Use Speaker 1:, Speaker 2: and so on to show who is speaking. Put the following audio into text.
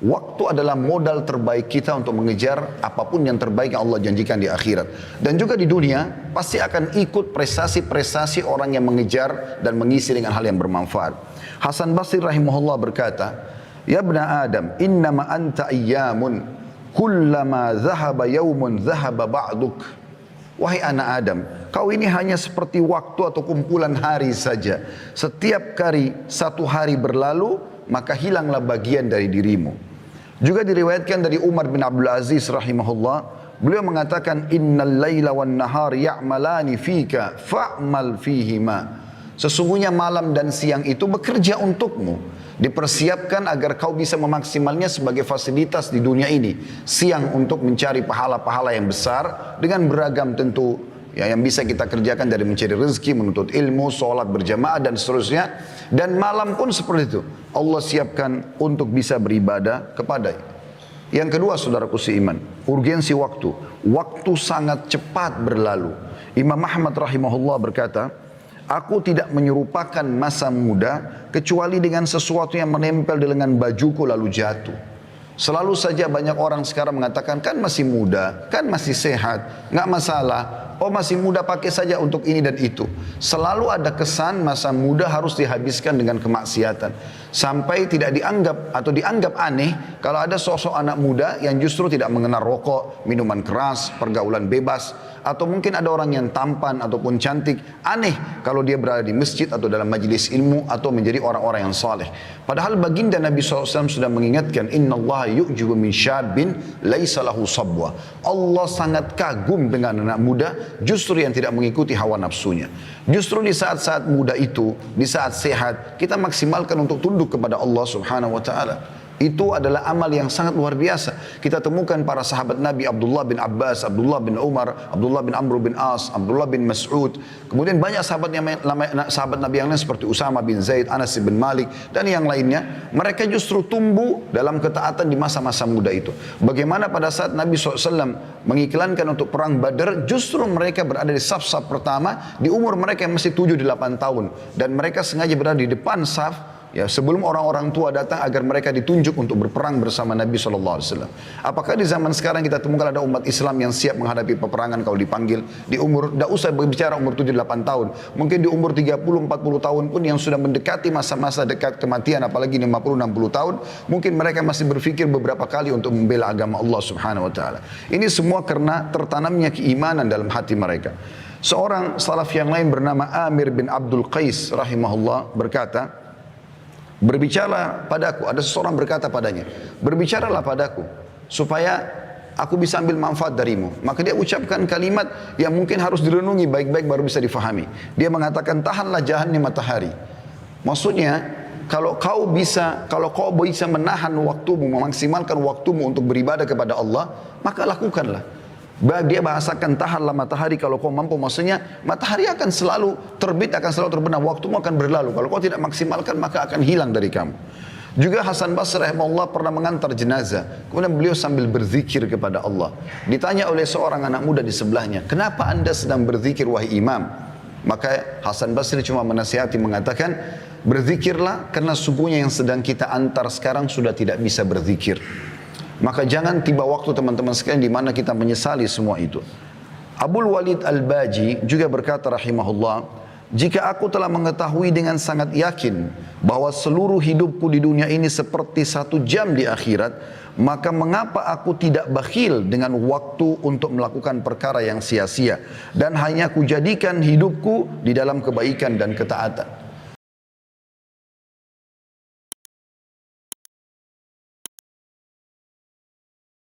Speaker 1: Waktu adalah modal terbaik kita untuk mengejar apapun yang terbaik yang Allah janjikan di akhirat. Dan juga di dunia, pasti akan ikut prestasi-prestasi orang yang mengejar dan mengisi dengan hal yang bermanfaat. Hasan Basri rahimahullah berkata, "Ya ibna Adam, innama anta ayyamun, kullama zahaba yaumun zahaba ba'duk." Wahai anak Adam, kau ini hanya seperti waktu atau kumpulan hari saja. Setiap kali satu hari berlalu, maka hilanglah bagian dari dirimu. Juga diriwayatkan dari Umar bin Abdul Aziz rahimahullah, beliau mengatakan, "Innal laila wan nahar ya'malani fika fa'mal fihima." Sesungguhnya malam dan siang itu bekerja untukmu. Dipersiapkan agar kau bisa memaksimalnya sebagai fasilitas di dunia ini. Siang untuk mencari pahala-pahala yang besar dengan beragam tentu ya, yang bisa kita kerjakan dari mencari rezeki, menuntut ilmu, sholat berjamaah dan seterusnya. Dan malam pun seperti itu. Allah siapkan untuk bisa beribadah kepada-Nya. Yang kedua, saudaraku seiman, urgensi waktu. Waktu sangat cepat berlalu. Imam Ahmad rahimahullah berkata, "Aku tidak menyerupakan masa muda kecuali dengan sesuatu yang menempel di lengan bajuku lalu jatuh." Selalu saja banyak orang sekarang mengatakan, kan masih muda, kan masih sehat, nggak masalah. Oh masih muda, pakai saja untuk ini dan itu. Selalu ada kesan masa muda harus dihabiskan dengan kemaksiatan. Sampai tidak dianggap atau dianggap aneh kalau ada sosok anak muda yang justru tidak mengenal rokok, minuman keras, pergaulan bebas. Atau mungkin ada orang yang tampan ataupun cantik. Aneh kalau dia berada di masjid atau dalam majlis ilmu atau menjadi orang-orang yang saleh. Padahal baginda Nabi SAW sudah mengingatkan, "Inna Allah yu'jibu min syabin laisa lahu sabwa." Allah sangat kagum dengan anak muda justru yang tidak mengikuti hawa nafsunya. Justru di saat-saat muda itu, di saat sehat, kita maksimalkan untuk tunduk kepada Allah Subhanahu wa taala. Itu adalah amal yang sangat luar biasa. Kita temukan para sahabat Nabi, Abdullah bin Abbas, Abdullah bin Umar, Abdullah bin Amr bin As, Abdullah bin Mas'ud. Kemudian banyak sahabat Nabi yang lain seperti Usama bin Zaid, Anas bin Malik, dan yang lainnya. Mereka justru tumbuh dalam ketaatan di masa-masa muda itu. Bagaimana pada saat Nabi SAW mengiklankan untuk perang Badar, justru mereka berada di saf-saf pertama di umur mereka yang masih 7-8 tahun. Dan mereka sengaja berada di depan saf, ya, sebelum orang-orang tua datang agar mereka ditunjuk untuk berperang bersama Nabi SAW. Apakah di zaman sekarang kita temukan ada umat Islam yang siap menghadapi peperangan kalau dipanggil di umur, tidak usah berbicara umur 7-8 tahun, mungkin di umur 30-40 tahun pun yang sudah mendekati masa-masa dekat kematian, apalagi 50-60 tahun, mungkin mereka masih berpikir beberapa kali untuk membela agama Allah Subhanahu Wa Taala. Ini semua karena tertanamnya keimanan dalam hati mereka. Seorang salaf yang lain bernama Amir bin Abdul Qais rahimahullah berkata, "Berbicara padaku," ada seseorang berkata padanya, "Berbicaralah padaku supaya aku bisa ambil manfaat darimu." Maka dia ucapkan kalimat yang mungkin harus direnungi baik-baik baru bisa difahami. Dia mengatakan, "Tahanlah jahannya matahari." Maksudnya, kalau kau bisa menahan waktumu, memaksimalkan waktumu untuk beribadah kepada Allah, maka lakukanlah. Dia bahasakan, tahanlah matahari kalau kau mampu. Maksudnya matahari akan selalu terbit, akan selalu terbenam, waktumu akan berlalu. Kalau kau tidak maksimalkan maka akan hilang dari kamu. Juga Hasan Basri rahimahullah pernah mengantar jenazah. Kemudian beliau sambil berzikir kepada Allah. Ditanya oleh seorang anak muda di sebelahnya, "Kenapa anda sedang berzikir wahai imam?" Maka Hasan Basri cuma menasihati mengatakan, "Berzikirlah karena sungguhnya yang sedang kita antar sekarang sudah tidak bisa berzikir." Maka jangan tiba waktu teman-teman sekalian di mana kita menyesali semua itu. Abul Walid Al-Baji juga berkata rahimahullah, "Jika aku telah mengetahui dengan sangat yakin bahwa seluruh hidupku di dunia ini seperti 1 jam di akhirat, maka mengapa aku tidak bakhil dengan waktu untuk melakukan perkara yang sia-sia dan hanya kujadikan hidupku di dalam kebaikan dan ketaatan."